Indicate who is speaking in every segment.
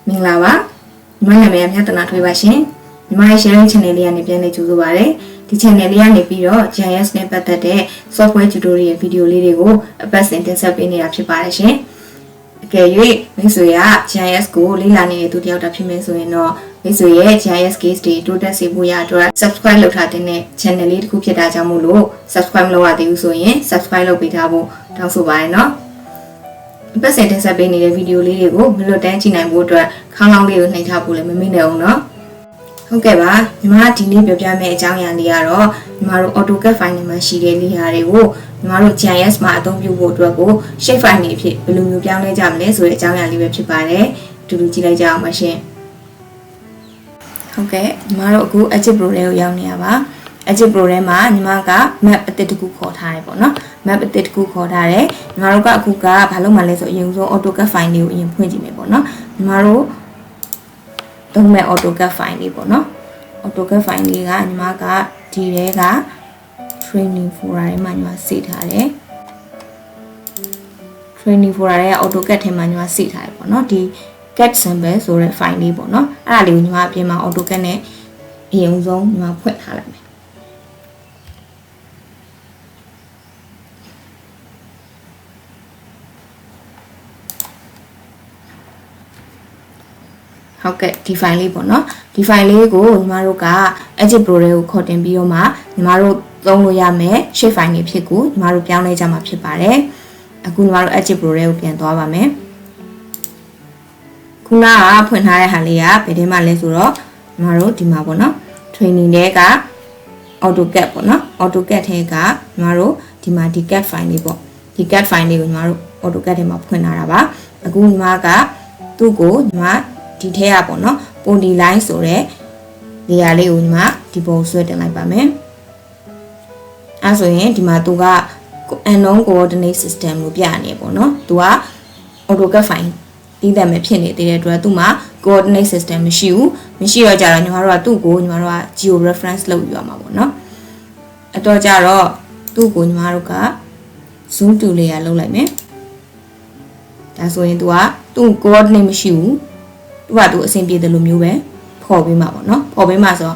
Speaker 1: မင်္ဂလာပါညီမနာမည်မြတ်တနာထွေးပါရှင်ညီမရဲ့ sharing channel လေးကနေပြန်လည်ကြိုဆိုပါရစေဒီ channel လေးကနေပြီးတော့ ArcGIS နဲ့ပတ်သက်တဲ့ software tutorial video လေးတွေကိုအပတ်စဉ်တင်ဆက်ပေးနေတာဖြစ်ပါတယ်ရှင်အကယ်၍မိတ်ဆွေက ArcGIS ကိုလေ့လာနေတဲ့သူတယောက်တာဖြစ်မယ်ဆိုရင်တော့မိတ်ဆွေရဲ့ ArcGIS case တွေတိုးတက်စေဖို့ရအတွက် subscribe လုပ်ထားတဲ့ channel လေးတစ်ခုဖြစ်တာကြောင့်မို့လို့ subscribe မလုပ်ရသေးဘူးဆိုရင် subscribe လုပ်ပေးထားဖို့တောင်းဆိုပါရနော်ပတ်စင်တင်ဆက်ပေးနေတဲ့ဗီဒီယိုလေးတွေကိုမလွတ်တမ်းကြည့်နိုင်ဖို့အတွက်ခေါင်းလောင်းလေးကိုနှိပ်ထားဖို့လည်းမမေ့နဲ့အောင်နော်ဟုတ်ကဲ့ပါညီမဒီနေ့ပြောပြမယ့်အကြောင်းအရာလေးကတော့ညီမတို့ AutoCAD file မှာရှိတဲ့နေရာတွေကိုညီမတို့ ArcGIS မှာအသုံးပြုဖို့အတွက်ကို shape file တွေအဖြစ်ဘယ်လိုမျိုးပြောင်းလဲကြမလဲဆိုတဲ့အကြောင်းအရာလေးပဲဖြစ်ပါတယ်အတူတူကြည့်လိုက်ကြအောင်ပါရှင်ဟုတ်ကဲ့ညီမတို့အခု ArcGIS Pro လေးကိုရောက်နေရပါArcGIS Pro ထဲမှာညီမက map အသစ်တစ်ခုခေါ်ထားတယ်ပေါ့နော် map အသစ်တစ်ခုခေါ်ထားတယ်ညီမတို့ကအခုကဘာလုပ်မှလဲဆိုအရင်ဆုံး AutoCAD file လေးကိုအရင်ဖွင့်ကြည့်မယ်ပေါ့နော်ညီမတို့သုံးမဲ့ AutoCAD file လေးပေါ့နော် AutoCAD file လေးကညီမကဒီထဲက training folder ထဲမှာညီမစေထားတယ် training folder ထဲက AutoCAD ထဲမှာညီမစေထားတယ်ပေါ့နော်ဒီ CAD sample ဆိုတဲ့ file လေးပေါ့နော်အဲ့ဒါလေးကိုညီမအပြင်မှာ AutoCAD နဲ့အရင်ဆုံးညီမဖွင့်ထားလိုက်မယ်ဟုတ်ကဲ့ဒီ file လေးပေါ့နော်ဒီ file လေးကိုညီမတို့က ArcGIS Pro တွေကိုခေါ်တင်ပြီးတော့မှညီမတို့သုံးလို့ရမယ် shape file တွေဖြစ်ကိုညီမတို့ပြောင်းလဲကြမှာဖြစ်ပါတယ်အခုညီမတို့ ArcGIS Pro တွေကိုပြန်သွားပါမယ်ခုနကဖွင့်ထားတဲ့ဟာလေးကဘယ်ထဲမှာလဲဆိုတော့ညီမတို့ဒီမှာပေါ့နော် training တွေက AutoCAD ပေါ့နော် AutoCAD ထဲကညီမတို့ဒီမှာဒီ CAD file လေးပေါ့ဒီ CAD file လေးကိုညီမတို့ AutoCAD ထဲမှာဖွင့်ထားတာပါအခုညီမကသူ့ကိုညီမဒီထဲကပေါ့နော်ပုံဒီ line ဆိုတဲ့နေရာလေးကိုညီမဒီပုံဆွဲတင်လိုက်ပါမယ်အဲဆိုရင်ဒီမှာသူက unknown coordinate system လို့ပြနေပေါ့နော်သူက AutoCAD file ပြီးတယ်မယ်ဖြစ်နေသေးတဲ့အတွက်သူ့မှာ coordinate system မရှိတော့ကြတော့ညီမတို့ကသူ့ကိုညီမတို့က geo reference လုပ်ယူရမှာပေါ့နော်အတော့ကြတော့သူ့ကိုညီမတို့က zoom to layer လုပ်လိုက်မယ်ဒါဆိုရင်သူ့ coordinate မရှိဘူးသူအဆင်ပြေတယ်လို့မျိုးပဲဖော်ပေးမှာပေါ့နော်ဖော်ပေးမှာဆို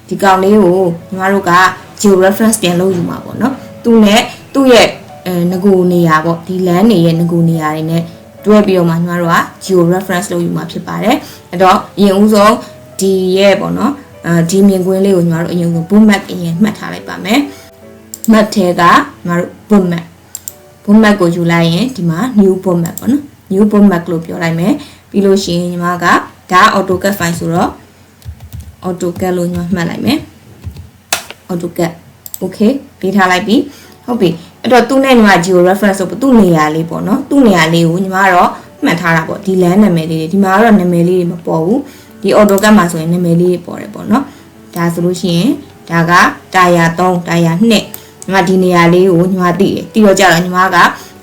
Speaker 1: ဒီကောင်လေးကိုညီမတို့က geo reference ပြန်လုပ်ယူမှာပေါ့နော်သူနဲ့သူ့ရဲ့ငကိုနေရာပေါ့ဒီ land နေရဲ့ငကိုနေရာတွေနဲ့တွဲပြီးတော့မှညီမတို့က geo reference လုပ်ယူမှာဖြစ်ပါတယ်အဲ့တော့အရင်ဦးဆုံးဒီရဲ့ပေါ့နော်ဒီမြင်ကွင်းလေးကိုညီမတို့အရင်ဆုံး book map အရင်မှတ်ထားလိုက်ပါမယ် map ထဲကညီမတို့ book map ကိုယူလိုက်ရင်ဒီမှာ new book map ပေါ့နော် new book map လို့ပြောလိုက်မယ်ပြီးလို့ရှိရင်ညီမကဒါ AutoCAD file ဆိုတော့ AutoCAD လို့ညီမမှတ်လိုက်မယ် AutoCAD okay ပေးထားလိုက်ပြီဟုတ်ပြီအဲ့တော့သူ့နဲ့ညီမ geo reference ဆိုသူ့နေရာလေးပေါ့နော်သူ့နေရာလေးကိုညီမကတော့မှတ်ထားတာပေါ့ဒီ land နာမည်လေးတွေဒီမှာကတော့နာမည်လေးတွေမပေါ်ဘူးဒီ AutoCAD မှာဆိုရင်နာမည်လေးတွေပေါ်တယ်ပေါ့နော်ဒါဆိုလို့ရှိရင်ဒါကတာယာ3တာယာ2ညီမဒီနေရာလေးကိုညီမသိတယ်ပြီးတော့ကြတော့ညီမက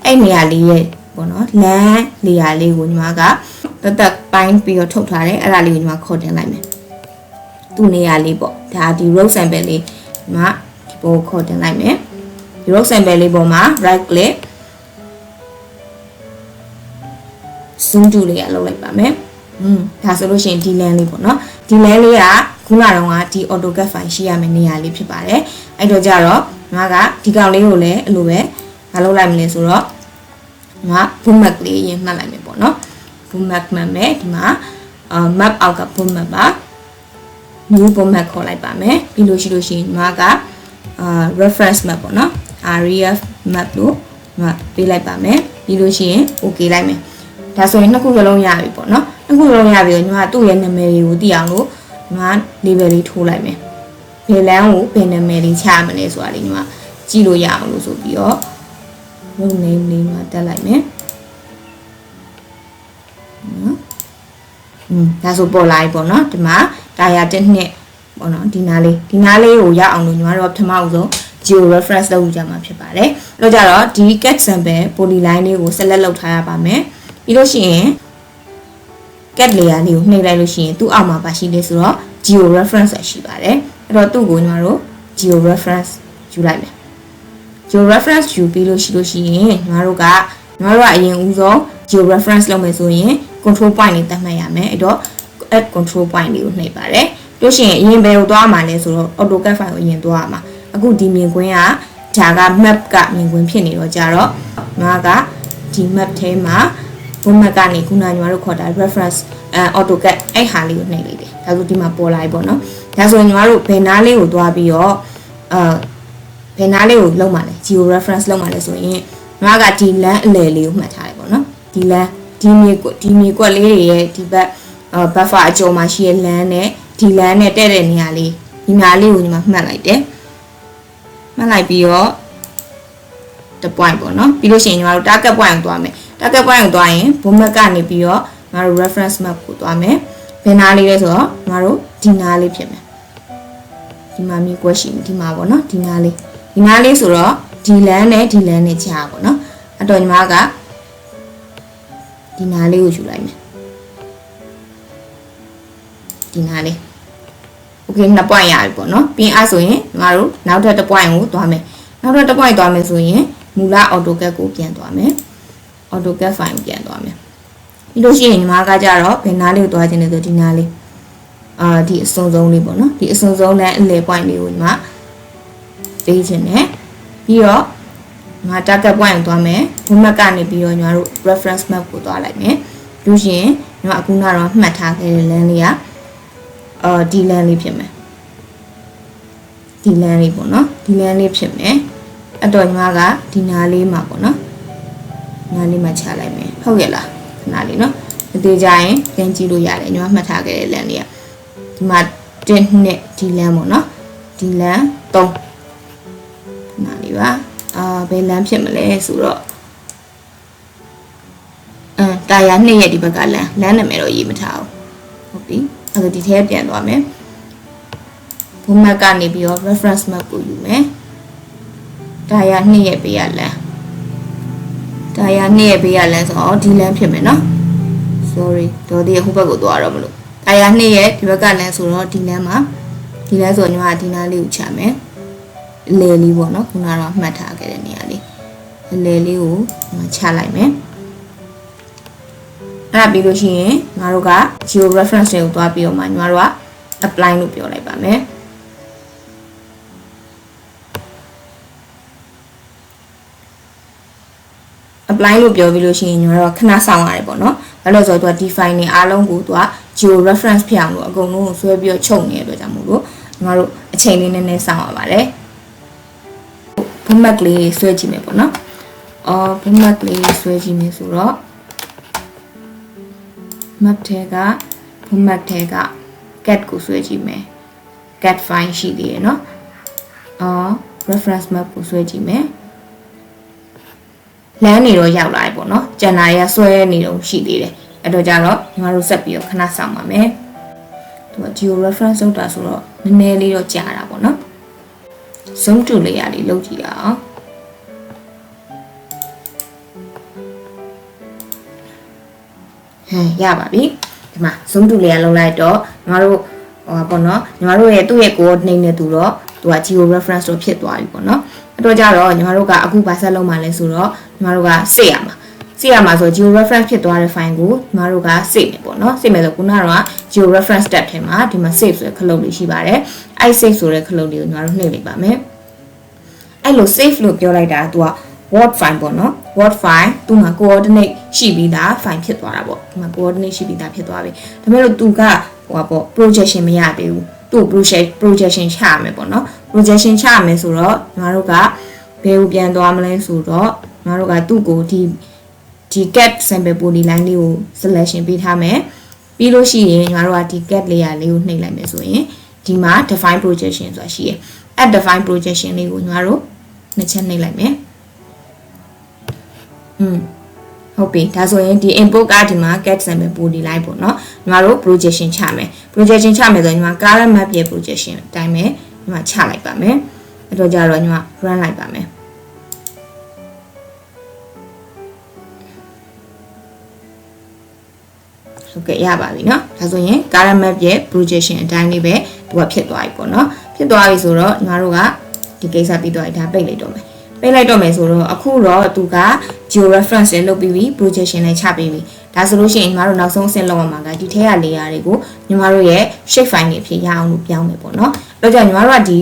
Speaker 1: အဲ့နေရာလေးရဲ့ပေါ့နော် land နေရာလေးကိုညီမကတက်ပိုင်းပြီးတော့ထုတ်ထားတယ်အဲ့ဒါလေးကိုညီမခေါ်တင်လိုက်မယ်သူ့နေရာလေးပေါ့ဒါဒီ road sample လေးညီမဒီပေါ်ခေါ်တင်လိုက်မယ်ဒီ road sample လေးပေါ်မှာ right click zoom to လေးအလုပ်လိုက်ပါမယ်ဒါဆိုလို့ရှိရင်ဒီ land လေးပေါ့နော်ဒီ land လေးကခုနကတော့ဒီ AutoCAD file ရှိရမယ့်နေရာလေးဖြစ်ပါတယ်အဲ့တော့ကြတော့ညီမကဒီကောင်လေးကိုလည်းအဲ့လိုပဲမလုပ်လိုက်မလဲဆိုတော့ညီမ book map လေးရင်မှတ်လိုက်မယ်ပေါ့နော်book map မှတ်မယ်ဒီမှာmap အောက်က book map ပါ new book map ခေါ်လိုက်ပါမယ်ပြီးလို့ရှိရင်ညီမကreference map ပေါ့နော် area map လို့ညီမပေးလိုက်ပါမယ်ပြီးလို့ရှိရင် okay လိုက်မယ်ဒါဆိုရင်နှစ်ခုလုံးရပြီပေါ့နော်နှစ်ခုလုံးရပြီတော့ညီမသူ့ရဲ့နာမည်တွေကိုသိအောင်လို့ညီမ label လေးထိုးလိုက်မယ်ဘယ်လမ်းကိုဘယ်နာမည်လေးချရမလဲဆိုတာလေးညီမကြည့်လို့ရအောင်လို့ဆိုပြီးတော့ road name လေးညီမတက်လိုက်မယ်ဒါဆိုပေါ်လာပြီပေါ့နော်ဒီမှာတာယာ1နှစ်ပေါ့နော်ဒီနားလေးကိုရအောင်လို့ညီမတို့ပထမဦးဆုံး geo reference လုပ်ကြမှာဖြစ်ပါတယ်အဲ့တော့ကြတော့ဒီ CAD sample polyline လေးကို select လုပ်ထားရပါမယ်ပြီးလို့ရှိရင် CAD layer လေးကိုနှိပ်လိုက်လို့ရှိရင်သူ့အောက်မှာပါရှိလဲဆိုတော့ geo reference ရှိပါတယ်အဲ့တော့သူ့ကိုညီမတို့ geo reference ယူလိုက်မယ် geo reference ယူပြီးလို့ရှိရင်ညီမတို့ကအရင်ဦးဆုံး geo reference လုပ်မယ်ဆိုရင် control point တွေတတ်မှတ်ရမယ်အဲ့တော့ add control point တွေကိုနှိပ်ပါတယ်တို့ရှင်အရင်ဘယ်ကိုသွားမှာလဲဆိုတော့ AutoCAD file ကိုအရင်သွားရမှာအခုဒီမြင်ကွင်းကဒါက map ကမြင်ကွင်းဖြစ်နေတော့ကြတော့ငါကဒီ map ထဲမှာ map ကနေခုနညီမတို့ခေါ်တာ reference AutoCAD အဲ့ဟာလေးကိုနှိပ်လိုက်တယ်ဒါဆိုဒီမှာပေါ်လာပြီပေါ့နော်ဒါဆိုညီမတို့ဘယ်နားလေးကိုသွားပြီးတော့ဘယ်နားလေးကိုလုံးမှာလဲ geo reference လုံးမှာလဲဆိုရင်ငါကဒီလမ်းအလယ်လေးကိုမှတ်ထားတယ်ပေါ့နော်ဒီလမ်းဒီမြေကွက်လေးတွေရဲ့ဒီဘက်buffer အကျော်မှာရှိတဲ့လမ်းနဲ့ဒီလမ်းနဲ့တဲ့တဲ့နေရာလေးဒီနေရာလေးကိုညီမမှတ်လိုက်တယ်မှတ်လိုက်ပြီးတော့တ point ပေါ့နော်ပြီးလို့ရှိရင်ညီမတို့ target point ကိုသွားမယ် target point ကိုသွားရင်ဘုံမက်ကနေပြီးတော့ညီမတို့ reference map ကိုသွားမယ်ဘယ်နားလေးလဲဆိုတော့ညီမတို့ဒီနားလေးဖြစ်မယ်ဒီမှာမြေကွက်ရှိဒီမှာပေါ့နော်ဒီနားလေးဆိုတော့ဒီလမ်းနဲ့ဒီလမ်းနဲ့ကြားပေါ့နော်အဲ့တော့ညီမကဒီနားလေးကိုယူလိုက်မယ်ဒီနားလေး okay 2 point ရပြီပေါ့နော်ပြီးအဲ့ဆိုရင်ညီမတို့နောက်ထပ်1 point ကိုသွားမယ်နောက်ထပ်1 point သွားမယ်ဆိုရင်မူလ AutoCAD ကိုပြန်သွားမယ် AutoCAD file ကိုပြန်သွားမယ်ပြီးလို့ရှိရင်ညီမကကြတော့ဘယ်နားလေးကိုသွားခြင်းလဲဆိုဒီနားလေးဒီအစုံဆုံးလေးပေါ့နော်ဒီအစုံဆုံးလမ်းအလယ် point လေးကိုညီမပေးခြင်းနဲ့ပြီးတော့ညီမ target point ကိုသွားမယ်ဘုံမက်ကနေပြီးတော့ညီမတို့ reference map ကိုသွားလိုက်မယ်ပြီးလို့ရှိရင်ညီမအခုနကတော့မှတ်ထားခဲ့တဲ့လမ်းလေးကဒီလမ်းလေးဖြစ်မယ်ဒီလမ်းလေးပေါ့နော်ဒီလမ်းလေးဖြစ်မယ်အဲ့တော့ညီမကဒီနားလေးမှာပေါ့နော်နားလေးမှာချလိုက်မယ်ဟုတ်ရဲ့လားခဏလေးနော်အသေးကြရင်ပြန်ကြည့်လို့ရတယ်ညီမမှတ်ထားခဲ့တဲ့လမ်းလေးကဒီမှာ1နဲ့ဒီလမ်းပေါ့နော်ဒီလမ်း3နားလေးပါဘယ်လမ်းဖြစ်မလဲဆိုတော့တာယာ2ရဲ့ဒီဘက်ကလမ်းနာမည်တော့ရေးမထားဘူးဟုတ်ပြီအဲ့ဒါဒီထဲပြန်သွားမယ်ဘုံမက်ကနေပြီးတော့ reference map ကိုယူမယ်တာယာ2ရဲ့ဘေးကလမ်းတာယာ2ရဲ့ဘေးကလမ်းဆိုတော့ဒီလမ်းဖြစ်မယ်နော် sorry တော့ဒီဟိုဘက်ကိုသွားတော့မလို့တာယာ2ရဲ့ဒီဘက်ကလမ်းဆိုတော့ဒီလမ်းမှာဒီလမ်းဆိုညီမဒီနားလေးကိုချမယ်အလယ်လေးပေါ့နော်ခုနကတော့မှတ်ထားခဲ့တဲ့နေရာလေးအလယ်လေးကိုချလိုက်မယ်အဲ့ဒါပြီးလို့ရှိရင်ငါတို့က geo reference တွေကိုတွားပြီးတော့မှညီမတို့က apply လို့ပြောလိုက်ပါမယ်apply လို့ပြောပြီးလို့ရှိရင်ညီမတို့ခဏဆောင်ရတယ်ပေါ့နော်ဘာလို့ဆိုတော့သူက define နေအားလုံးကိုသူက geo reference ဖြစ်အောင်လို့အကုန်လုံးကိုဆွဲပြီးတော့ချုပ်နေတဲ့အတွက်ကြောင့်မို့လို့ညီမတို့အချိန်လေးနည်းနည်းဆောင်ရပါတယ်ဘုံမက်ကလေးဆွဲကြည့်မယ်ပေါ့နော်ဘုံမက်ကလေးဆွဲကြည့်မယ်ဆိုတော့map ထဲကဘုံမက်ထဲက cat ကိုဆွဲကြည့်မယ် cat file ရှိသေးတယ်เนาะreference map ကိုဆွဲကြည့်မယ်လမ်းနေတော့ရောက်လာပြီပေါ့เนาะကျန်တာရဆွဲနေတော့ရှိသေးတယ်အဲ့တော့ကြတော့ညီမတို့ဆက်ပြီးတော့ခဏဆောင်ပါမယ်သူက geo reference လောက်တာဆိုတော့နည်းနည်းလေးတော့ကြာတာပေါ့เนาะ zoom to လေးရလေးလုပ်ကြည့်အောင်ရပါပြီဒီမှာ zoom to လေးရလုံးလိုက်တော့ညီမတို့ပေါ့နော်ညီမတို့ရဲ့သူ့ရဲ့ coordinate နဲ့သူတော့သူက geo reference တော့ဖြစ်သွားပြီပေါ့နော်အဲ့တော့ကြတော့ညီမတို့ကအခုဘာဆက်လုပ်မှလဲဆိုတော့ညီမတို့က save ရမှာဆို geo reference ဖြစ်သွားတဲ့ file ကိုညီမတို့က save မယ်ပေါ့နော် save မယ်ဆိုခုနကတော့ geo reference tab ထဲမှာဒီမှာ save ဆိုတဲ့ခလုပ်လေးရှိပါတယ်အဲ့ save ဆိုတဲ့ခလုပ်လေးကိုညီမတို့နှိပ်လိုက်ပါမယ်အဲ့လို save လို့ပြောလိုက်တာသူကword file ပေါ့နော် word file သူ့မှာ coordinate ရှိပြီးသား file ဖြစ်သွားတာပေါ့ဒီမှာ coordinate ရှိပြီးသားဖြစ်သွားပြီဒါပေမဲ့လို့သူကဟိုပါပေါ့ projection မရသေးဘူးသူ့ projection ချရမယ်ပေါ့နော် projection ချရမယ်ဆိုတော့ညီမတို့ကဘယ်ကိုပြန်သွားမလဲဆိုတော့ညီမတို့ကသူ့ကိုဒီ cat sample poly line လေးကို selection ပေးထားမယ်ပြီးလို့ရှိရင်ညီမတို့ကဒီ cat layer လေးကိုနှိပ်လိုက်မယ်ဆိုရင်ဒီမှာ define projection ဆိုတာရှိရယ် add define projection လေးကိုညီမတို့နှစ်ချက်နှိပ်လိုက်မယ်ဟုတ်ပြီဒါဆိုရင်ဒီ input ကဒီမှာ cat sample poly line ပေါ့နော်ညီမတို့ projection ချမယ် projection ချမယ်ဆိုရင်ညီမ color map ရဲ့ projection အတိုင်းပဲညီမချလိုက်ပါမယ်အဲ့တော့ကြတော့ညီမ run လိုက်ပါမယ်ဟုတ်ကဲ့ရပါပြီเนาะဒါဆိုရင် color map ရဲ့ projection အတိုင်းလေးပဲသူကဖြစ်သွားပြီပေါ့เนาะဖြစ်သွားပြီဆိုတော့ညီမတို့ကဒီကိစ္စပြီးတော့ဒါပိတ်လိုက်တော့မယ်ပိတ်လိုက်တော့မယ်ဆိုတော့အခုတော့သူက georeference နဲ့လုပ်ပြီးပြီ projection နဲ့ချပြီးပြီဒါဆိုလို့ရှိရင်ညီမတို့နောက်ဆုံးအဆင့်လောက်အောင်မှာကဒီထဲက layer တွေကိုညီမတို့ရဲ့ shape file တွေဖြစ်ရအောင်လို့ပြောင်းမယ်ပေါ့နော်အဲ့တော့ညီမတို့ကဒီ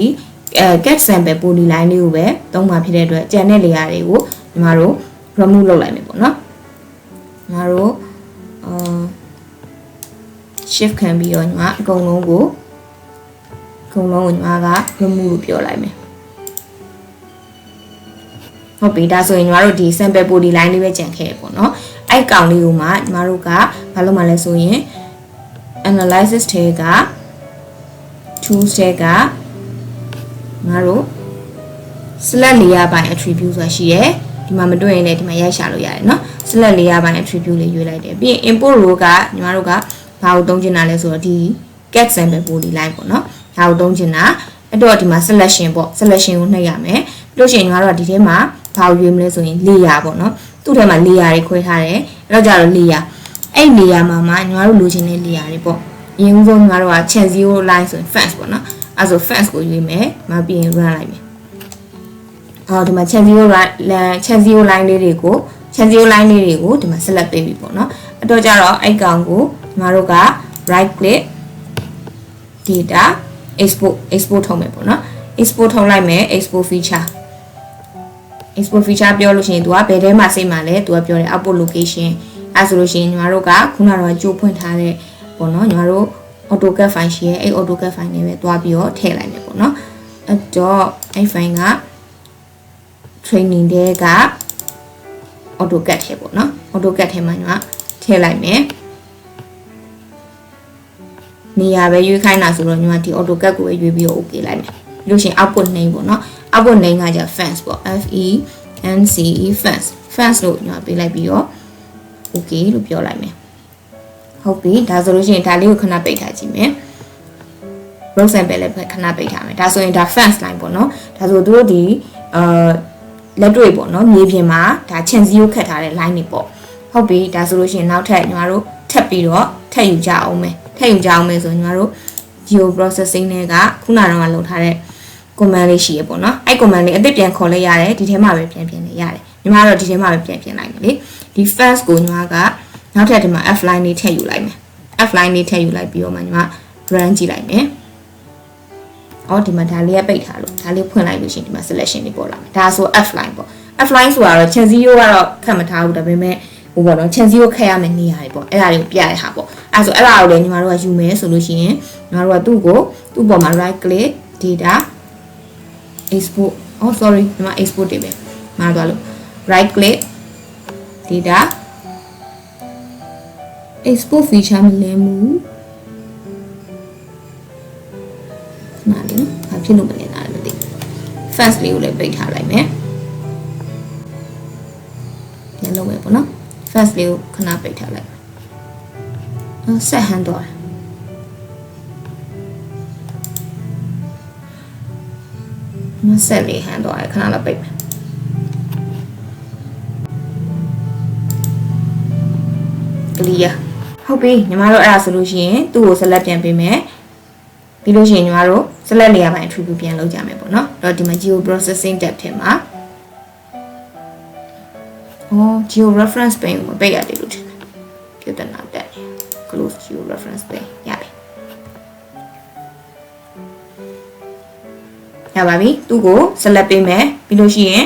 Speaker 1: get sample polyline လေးကိုပဲသုံးမှာဖြစ်တဲ့အတွက်ကျန်တဲ့ layer တွေကိုညီမတို့ remove လုပ်လိုက်မယ်ပေါ့နော်ညီမတို့shift ခံပြီးတော့ညီမအကုန်လုံးကိုညီမက remove လို့ပြောလိုက်မယ်ဟုတ်ပြီဒါဆိုရင်ညီမတို့ဒီ sample polyline လေးပဲကြံခဲ့ပေါ့နော်အဲ့ကောင်လေးကိုမှညီမတို့ကဘာလုပ်မှလဲဆိုရင် analysis ထဲက tools ထဲကညီမတို့ select layer by attribute ဆိုတာရှိရယ်ဒီမှာမတွေ့ရင်လည်းဒီမှာရိုက်ရှာလို့ရတယ်เนาะ select layer by attribute လေးရွေးလိုက်တယ်ပြီးရင် import row ကညီမတို့ကဘာကိုသုံးချင်တာလဲဆိုတော့ဒီ get sample polyline ပေါ့เนาะဒါကိုသုံးချင်တာအဲ့တော့ဒီမှာ selection ပေါ့ selection ကိုနှိပ်ရမယ်ပြီးလို့ရှိရင်ညီမတို့ကဒီထဲမှာဘာကိုရွေးမလဲဆိုရင် layer ပေါ့เนาะသူ့ထဲမှာ layer တွေခွဲထားတယ်အဲ့တော့ကြတော့ layer အဲ့ layer မှာညီမတို့လိုချင်တဲ့ layer တွေပေါ့အရင်ဆုံးညီမတို့က chain 0 line ဆိုရင် fence ပေါ့เนาะအဲ့ဆို fence ကိုရွေးမယ်မပြီးရင် run လိုက်မယ်ဒီမှာ chain 0 line လေးတွေကိုဒီမှာ select ပေးပြီပေါ့เนาะအဲ့တော့ကြတော့အဲ့ကောင်ကိုညီမတို့က right click data export ထုတ်မယ်ပေါ့เนาะ export ထုတ်လိုက်မယ် export feature ပြောလို့ရှိရင် तू ကဘယ်ထဲမှာစိတ်မှာလဲ तू ကပြောတယ် output location အဲ့ဆိုလို့ရှိရင်ညီမတို့ကခုနကတော့ကြိုးဖွင့်ထားတဲ့ပေါ့เนาะညီမတို့ AutoCAD file ရှိရဲအဲ့ AutoCAD file နဲ့ပဲတွားပြီးတော့ထည့်လိုက်မယ်ပေါ့เนาะအဲ့တော့အဲ့ file က training တဲ့က AutoCAD ထဲပေါ့เนาะ AutoCAD ထဲမှာညီမထည့်လိုက်မယ်နေရာပဲရွေးခိုင်းတာဆိုတော့ညီမဒီ AutoCAD ကိုပဲရွေးပြီးတော့ okay လိုက်မယ်ပြီးလို့ရှိရင် output name ပေါ့เนาะ output name ကじゃ fence ပေါ့ fence fence လို့ညီမပေးလိုက်ပြီးတော့ okay လို့ပြောလိုက်မယ်ဟုတ်ပြီဒါဆိုလို့ရှိရင်ဒါလေးကိုခဏပိတ်ထားကြည့်မယ် row sample လည်းခဏပိတ်ထားမယ်ဒါဆိုရင်ဒါ fence line ပေါ့เนาะဒါဆိုတို့ဒီလက်တွေ့ပေါ့เนาะမြေပြင်မှာဒါ chain 0ခတ်ထားတဲ့ line တွေပေါ့ဟုတ်ပြီဒါဆိုလို့ရှိရင်နောက်ထပ်ညီမတို့ထပ်ပြီးတော့ထပ်ယူကြအောင်မယ်ဆိုရင်ညီမတို့ geo processing တွေကခုနကတော့လုပ်ထားတဲ့ command လေးရှိရပေါ့เนาะအဲ့ command လေးအသစ်ပြန်ခေါ်လိုက်ရတယ်ဒီထဲမှာပဲပြန်နေရတယ်ညီမကတော့ဒီထဲမှာပဲပြန်လိုက်မယ်လေဒီ fence ကိုညီမကနောက်ထပ်ဒီမှာ f line လေးထည့်ယူလိုက်မယ် f line လေးထည့်ယူလိုက်ပြီးတော့မှညီမ run ကြည့်လိုက်မယ်ဒီမှာဒါလေးကပိတ်ထားလို့ဒါလေးဖွင့်လိုက်လို့ရှိရင်ဒီမှာ selection တွေပေါ်လာမယ်ဒါဆို f line ပေါ့ f line ဆိုတာတော့ chain 0ကတော့ခတ်မထားဘူးဒါပေမဲ့ဟိုပေါ့နော် chain 0ခက်ရမယ့်နေရာတွေပေါ့အဲ့ဒါတွေကိုပြရတဲ့ဟာပေါ့အဲ့ဆိုအဲ့ဒါကိုလည်းညီမတို့ကယူမယ်ဆိုလို့ရှိရင်ညီမတို့ကသူ့ပေါ်မှာ right click data export sorry ညီမ export တွေပဲမှာသွားလို့ right click data export feature မလဲဘူးနားလေနော်ဘာဖြစ်လို့မလဲနားလည်းမသိ fast လေးကိုလည်းပိတ်ထားလိုက်မယ်ပြန်လုပ်မယ်ပေါ့နော် fast လေးကိုခဏပိတ်ထားလိုက်ဆက်ဟန်တော့မဆက်လေးဟန်တော့ခဏလောက်ပိတ်မယ်clear ဟုတ်ပြီညီမတို့အဲ့ဒါဆိုလို့ရှိရင်သူ့ကို select ပြန်ပေးမယ်ပြီးလို့ရှိရင်ညီမတို့ select layer ပိုင်း attribute ပြန်လုပ်ကြမယ်ပေါ့နော်အဲ့တော့ဒီမှာ geo processing tab ထဲမှာgeo reference pane ကိုပိတ်ရတယ်လို့ထင်တယ်ပြဿနာတက် close geo reference pane ရပါပြီသူ့ကို select ပေးမယ်ပြီးလို့ရှိရင်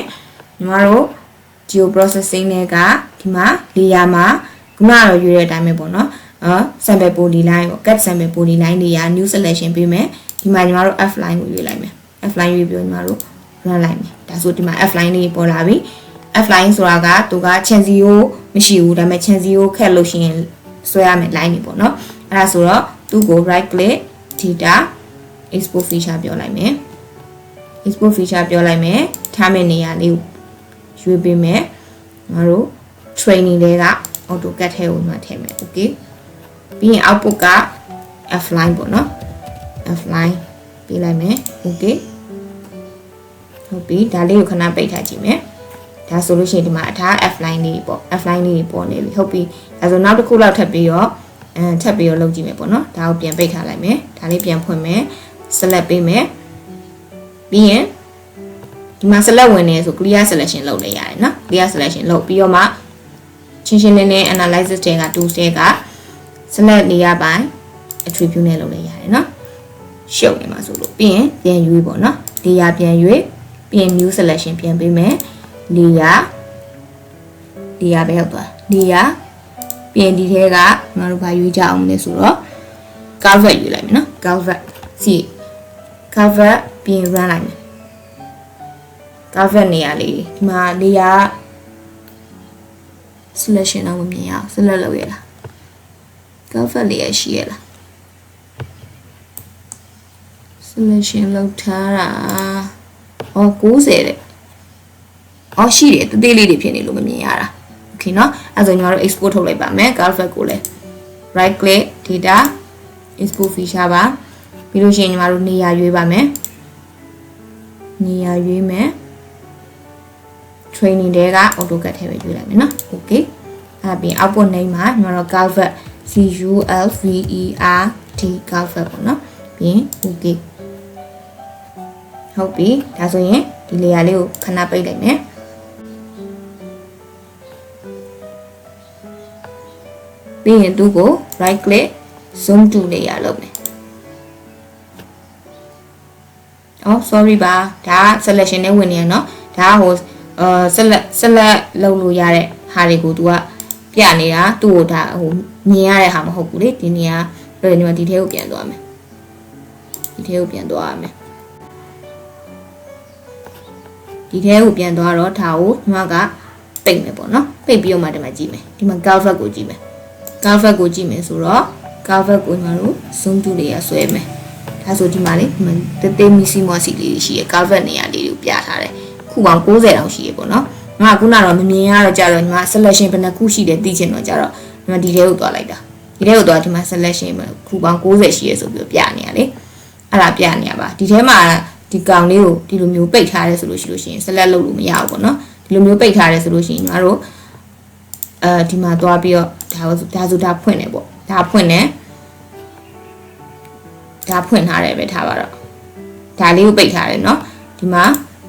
Speaker 1: ညီမတို့ geo processing တွေကဒီမှာ layer မှာခုနကတော့ရွေးတဲ့အတိုင်းပဲပေါ့နော်sample polyline ပေါ့ get sample polyline တွေရာ new selection ပေးမယ်ဒီမှာညီမတို့ f line ကိုရွေးလိုက်မယ် f line ရွေးပြီးညီမတို့ run လိုက်မယ်ဒါဆိုဒီမှာ f line လေးပေါ်လာပြီ f line ဆိုတာကသူက chain 0မရှိဘူးဒါပေမဲ့ chain 0ခက်လို့ရှိရင်ဆွဲရမယ် line တွေပေါ့နော်အဲ့ဒါဆိုတော့သူ့ကို right click data export feature ပြောလိုက်မယ် export feature ပြောလိုက်မယ်ထားမယ့်နေရာလေးကိုရွေးပေးမယ်ညီမတို့ training တွေက AutoCAD ထဲကိုမှထည့်မယ် okay ပြီးရင် output က f line ပေါ့နော် f line ပေးလိုက်မယ် okay ဟုတ်ပြီဒါလေးကိုခဏပိတ်ထားကြည့်မယ်ဒါဆိုလို့ရှိရင်ဒီမှာအထား f line လေးပေါ့ f line လေးပေါ်နေပြီဟုတ်ပြီဒါဆိုနောက်တစ်ခုလောက်ထပ်ပြီးတော့လုပ်ကြည့်မယ်ပေါ့နော်ဒါကိုပြန်ပိတ်ထားလိုက်မယ်ဒါလေးပြန်ဖွင့်မယ် select ပေးမယ်ပြီးရင် ဒီမှာ select ဝင်နေဆို clear selection လုပ်လိုက်ရတယ်နော် clear selection လုပ်ပြီးတော့မှချင်းချင်းလေးနဲ့ analysis တွေက tools တွေက select နေရပိုင်း attribute နဲ့လုပ်လိုက်ရတယ်နော်ရှုပ်နေမှာဆိုလို့ပြီးရင်ပြန်ရွေးပေါ့နော် layer ပြန်ရွေးပြီးရင် new selection ပြန်ပေးမယ် layer ပဲရောက်သွား layer ပြင်ဒီထဲကကျွန်တော်တို့ဘာရွေးကြအောင်လဲဆိုတော့ cover ရွေးလိုက်မယ်နော် cover စီ cover ပြင် run လိုက်မယ် cover နေရာလေးဒီမှာ layer selection တော့မမြင်ရအောင် select လုပ်ရလား cover လေးရရှိရလား selection လုပ်ထားတာ90တဲ့ရှိတယ်တသေးလေးတွေဖြစ်နေလို့မမြင်ရတာ okay เนาะအဲ့ဆိုညီမတို့ export ထုတ်လိုက်ပါမယ် cover ကိုလည်း right click data export feature ပါပြီးလို့ရှိရင်ညီမတို့နေရာရွေးပါမယ်နေရာရွေးမယ် training တွေက AutoCAD ထဲပဲရွေးလိုက်မယ်เนาะ okay အဲ့ပြီး output name မှာညီမတို့ cover CULVERT cover ပေါ့เนาะပြီး okay ဟုတ်ပြီဒါဆိုရင်ဒီ layer လေးကိုခဏပိတ်လိုက်မယ်ပြီးရင်သူ့ကို right click zoom to layer လုပ်မယ်sorry ပါဒါ selection နဲ့ဝင်နေရเนาะဒါဟိုselect လုပ်လို့ရတဲ့ဟာတွေကို तू ကပြနေတာသူ့ကိုဒါဟိုမြင်ရတဲ့ဟာမဟုတ်ဘူးလေဒီနေရာအဲ့ဒီမှာဒီထဲကိုပြန်သွားမယ်ဒီထဲကိုပြန်သွားရမယ်ဒီထဲကိုပြန်သွားတော့ဒါကိုညီမကပိတ်မယ်ပေါ့နော်ပိတ်ပြီးတော့မှဒီမှာကြည့်မယ်ဒီမှာ cover ကိုကြည့်မယ်cover ကိုကြည့်မယ်ဆိုတော့ cover ကိုညီမတို့ zoom to လေးရဆွဲမယ်ဒါဆိုဒီမှာလေတေးသေးမီစီမောစီလေးရှိရ cover နေရာလေးကိုပြထားတယ်ခုပေါင်း90တောင်ရှိရပေါ့နော်ငါခုနတော့မမြင်ရတော့ကြတော့ညီမ selection ဘယ်နှခုရှိတယ်သိချင်တော့ကြတော့ညီမဒီထဲကိုသွားလိုက်တာဒီထဲကိုသွားဒီမှာ selection ခုပေါင်း90ရှိရဆိုပြီးပြနေရလေအဲ့ဒါပြနေရပါဒီထဲမှာဒီကောင်လေးကိုဒီလိုမျိုးပိတ်ထားရဲဆိုလို့ရှိရင် select လုပ်လို့မရဘူးပေါ့နော်ဒီလိုမျိုးပိတ်ထားရဲဆိုလို့ရှိရင်ညီမတို့ဒီမှာသွားပြီးတော့ဒါဖွင့်နေပေါ့ဒါဖွင့်နေဒါဖွင့်ထားတယ်ပဲထားပါတော့ဒါလေးကိုပိတ်ထားတယ်เนาะဒီမှာ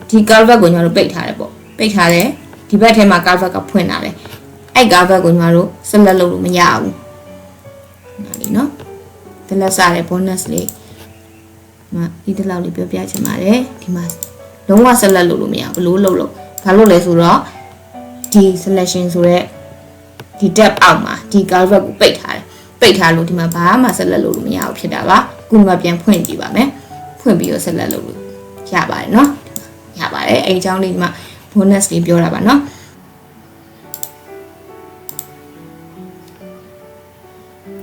Speaker 1: ဒီ cover ကိုညီမတို့ပိတ်ထားတယ်ပေါ့ပိတ်ထားတယ်ဒီဘက်ထဲမှာ cover ကဖွင့်ထားတယ်အဲ့ cover ကိုညီမတို့ select လုပ်လို့မရဘူးဒါလေးเนาะ select စားတဲ့ bonus လေးဒီတလောက်လေးပြောပြချင်ပါတယ်ဒီမှာလုံးဝ select လုပ်လို့မရဘူးဘလို့လုပ်ဘာလို့လဲဆိုတော့ဒီ selection ဆိုတဲ့ဒီ tab အောက်မှာဒီ cover ကိုပိတ်ထားတယ်ပိတ်ထားလို့ဒီမှာဘာမှ select လုပ်လို့မရဘူးဖြစ်တာပါခုမှပြန်ဖွင့်ကြည့်ပါမယ်ဖွင့်ပြီးတော့ select လုပ်လို့ရပါတယ်เนาะရပါတယ်အဲ့အကြောင်းလေးဒီမှာ bonus လေးပြောတာပါเนาะ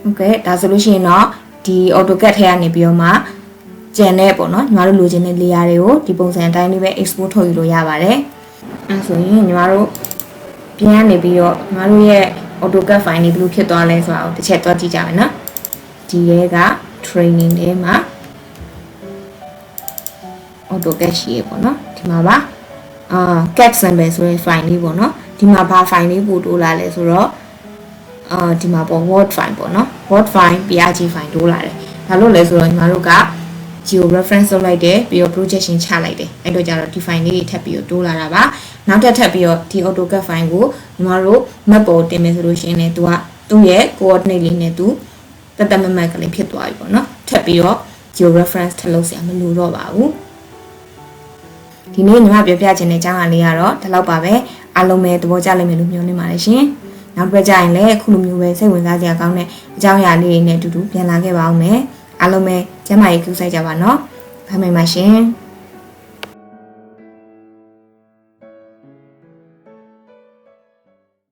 Speaker 1: โอเคဒါဆိုလို့ရှိရင်တော့ဒီ AutoCAD ထဲကနေပြီးတော့မှကျန်တဲ့ပေါ့เนาะညီမတို့လိုချင်တဲ့ layer တွေကိုဒီပုံစံအတိုင်းလေးပဲ export ထုတ်ယူလို့ရပါတယ်အဲဆိုရင်ညီမတို့ပြန်နေပြီးတော့ညီမတို့ရဲ့ AutoCAD file တွေဘယ်လိုဖြစ်သွားလဲဆိုတာကိုတစ်ချက်သွားကြည့်ကြမယ်နော်ဒီရဲက training ထဲမှာ AutoCAD ရှိရပေါ့နော်ဒီမှာပါ CAD sample ဆိုတဲ့ file လေးပေါ့နော်ဒီမှာဘာ file လေးပို့တိုးလာလဲဆိုတော့ဒီမှာပေါ့ word file ပေါ့နော် word file PRG file တိုးလာတယ်ဘာလို့လဲဆိုတော့ညီမတို့က geo reference လုပ်လိုက်တယ်ပြီးတော့ projection ချလိုက်တယ်အဲ့တော့ကျတော့ဒီ file လေးတွေထပ်ပြီးတော့တိုးလာတာပါနောက်ထပ်ပြီးတော့ဒီ AutoCAD file ကိုညီမတို့ map ပေါ်တင်မယ်ဆိုလို့ရှိရင်လည်းသူ့ရဲ့ coordinate လေးနဲ့သူတတ်မတ်ကလေးဖြစ်သွားပြီပေါ့နော်ထပ်ပြီးတော့ geo reference ထပ်လုပ်စရာမလိုတော့ပါဘူးဒီနေ့ညီမပြောပြချင်တဲ့အကြောင်းအရာလေးကတော့ဒီလောက်ပါပဲအားလုံးပဲသဘောကျလိမ့်မယ်လို့မျှော်လင့်ပါတယ်ရှင်နောက်ပြကြရင်လည်းအခုလိုမျိုးပဲစိတ်ဝင်စားစရာကောင်းတဲ့အကြောင်းအရာလေးတွေနဲ့အတူတူပြန်လာခဲ့ပါအောင်မယ်အားလုံးပဲကျမ်းမာရေးကူးဆိုင်ကြပါနော်ဗာမယ်ပါရှင်